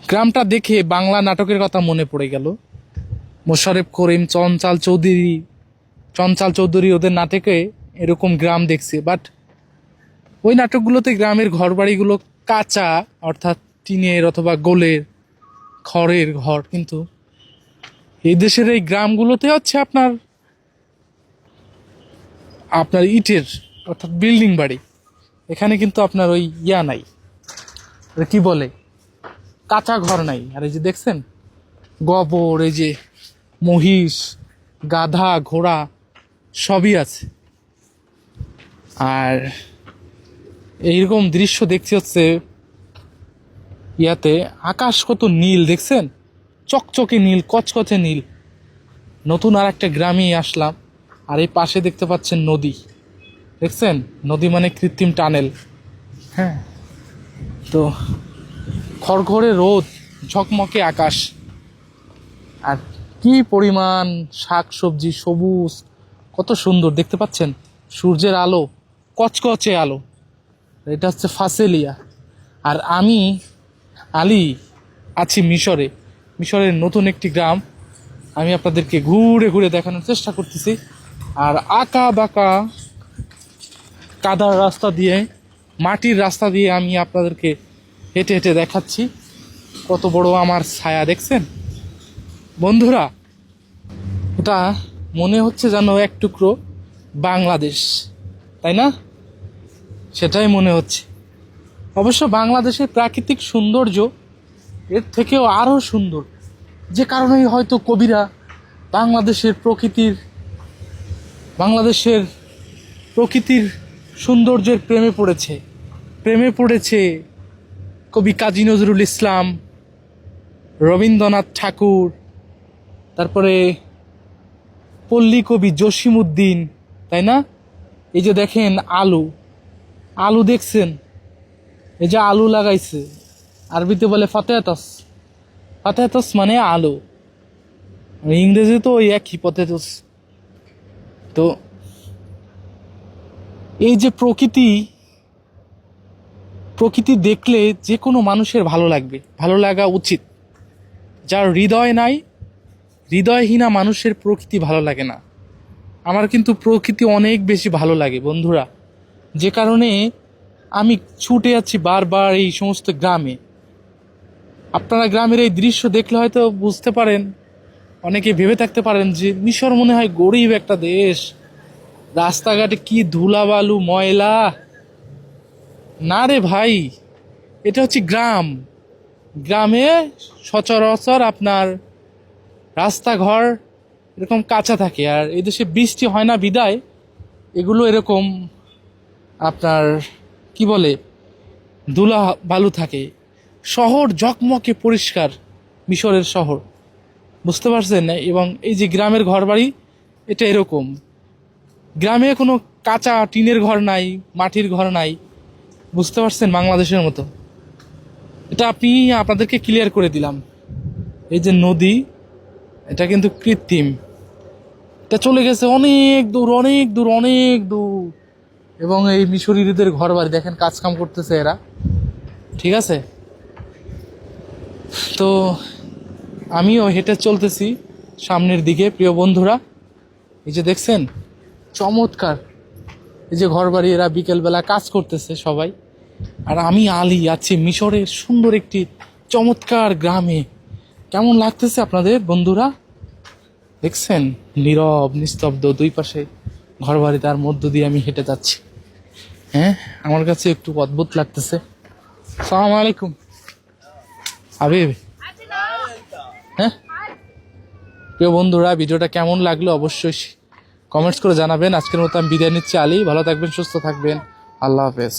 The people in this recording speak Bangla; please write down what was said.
গ্রামটা দেখে বাংলা নাটকের কথা মনে পড়ে গেল। মোশাররফ করিম, চঞ্চাল চৌধুরী ওদের নাটকে এরকম গ্রাম দেখছি, বাট ওই নাটকগুলোতে গ্রামের ঘরবাড়িগুলো কাঁচা, অর্থাৎ টিনের অথবা গোলের খড়ের ঘর। কিন্তু এই দেশের এই গ্রামগুলোতে হচ্ছে আপনার আপনার ইটের, অর্থাৎ বিল্ডিং বাড়ি। এখানে কিন্তু আপনার ওই নাই, কি বলে, কাঁচা ঘর নাই। আর এই যে দেখছেন গোবর, এই যে মহিষ, গাধা, ঘোড়া সবই আছে। আর এইরকম দৃশ্য দেখছি হচ্ছে আকাশ কত নীল দেখছেন, চকচকে নীল, কচকচে নীল। নতুন আর একটা গ্রামে আসলাম, আর এই পাশে দেখতে পাচ্ছেন নদী। দেখছেন, নদী মানে কৃত্রিম টানেল। হ্যাঁ, তো খড়খড়ে রোদ, ঝকমকে আকাশ, আর কি পরিমাণ শাক সবজি, সবুজ, কত সুন্দর দেখতে পাচ্ছেন। সূর্যের আলো, কচকচে আলো। এটা হচ্ছে ফাসেলিয়া। আর আমি আলী আছি মিশরের নতুন একটি গ্রাম। আমি আপনাদেরকে ঘুরে ঘুরে দেখানোর চেষ্টা করতেছি। আর আঁকা বাঁকা কাদার রাস্তা দিয়ে, মাটির রাস্তা দিয়ে আমি আপনাদেরকে হেঁটে হেঁটে দেখাচ্ছি। কত বড় আমার ছায়া দেখছেন বন্ধুরা। এটা মনে হচ্ছে যেন এক টুকরো বাংলাদেশ, তাই না? সেটাই মনে হচ্ছে। অবশ্য বাংলাদেশের প্রাকৃতিক সৌন্দর্য এর থেকেও আরও সুন্দর, যে কারণেই হয়তো কবিরা বাংলাদেশের প্রকৃতির সৌন্দর্যের প্রেমে পড়েছে কবি কাজী নজরুল ইসলাম, রবীন্দ্রনাথ ঠাকুর, তারপরে পল্লী কবি জসিমউদ্দিন, তাই না? এই যে দেখেন আলু দেখছেন, এই যে আলু লাগাইছে, আরবিতে বলে ফাতেহাতস মানে আলু, ইংরেজি তো ওই একই পটেটোস। তো এই যে প্রকৃতি দেখলে যে কোনো মানুষের ভালো লাগা উচিত। যার হৃদয় নাই, হৃদয়হীনা মানুষের প্রকৃতি ভালো লাগে না। আমার কিন্তু প্রকৃতি অনেক বেশি ভালো লাগে বন্ধুরা, যে কারণে আমি ছুটে যাচ্ছি বারবার এই সমস্ত গ্রামে। আপনারা গ্রামের এই দৃশ্য দেখলে হয়তো বুঝতে পারেন, অনেকে ভেবে থাকতে পারেন যে মিশর মনে হয় গরিব একটা দেশ, রাস্তাঘাটে কি ধুলাবালু ময়লা। না রে ভাই, এটা হচ্ছে গ্রামে সচরাচর আপনার রাস্তাঘর এরকম কাঁচা থাকে। আর এই দেশে বৃষ্টি হয় না বিদায় এগুলো এরকম আপনার কি বলে ধুলা বালু থাকে। শহর ঝকমকে পরিষ্কার, মিশরের শহর, বুঝতে পারছেন? এবং এই যে গ্রামের ঘরবাড়ি, এটা এরকম। গ্রামে কোনো কাঁচা টিনের ঘর নাই, মাটির ঘর নাই, বুঝতে পারছেন? বাংলাদেশের মতো। এটা আপনাদেরকে ক্লিয়ার করে দিলাম। এই যে নদী, এটা কিন্তু কৃত্রিম, এটা চলে গেছে অনেক দূর। এবং এই মিশরীয়দের ঘর বাড়ি দেখেন, কাজ কাম করতেছে এরা, ঠিক আছে? তো আমিও হেঁটে চলতেছি সামনের দিকে প্রিয় বন্ধুরা। এই যে দেখছেন চমৎকার এই যে ঘর বাড়ি, এরা বিকেলবেলা কাজ করতেছে সবাই। আর আমি আলী আছি মিশরের সুন্দর একটি চমৎকার গ্রামে। কেমন লাগতেছে আপনাদের বন্ধুরা? দেখছেন নীরব নিস্তব্ধ, দুই পাশে ঘর বাড়ি, তার মধ্য দিয়ে আমি হেঁটে যাচ্ছি। হ্যাঁ, আমার কাছে একটু অদ্ভুত লাগতেছে। সালাম আলাইকুম হাবিব। হ্যাঁ প্রিয় বন্ধুরা, ভিডিওটা কেমন লাগলো অবশ্যই কমেন্টস করে জানাবেন। আজকের মতো আমি বিদায় নিচ্ছি আলী। ভালো থাকবেন, সুস্থ থাকবেন, আল্লাহ হাফেজ।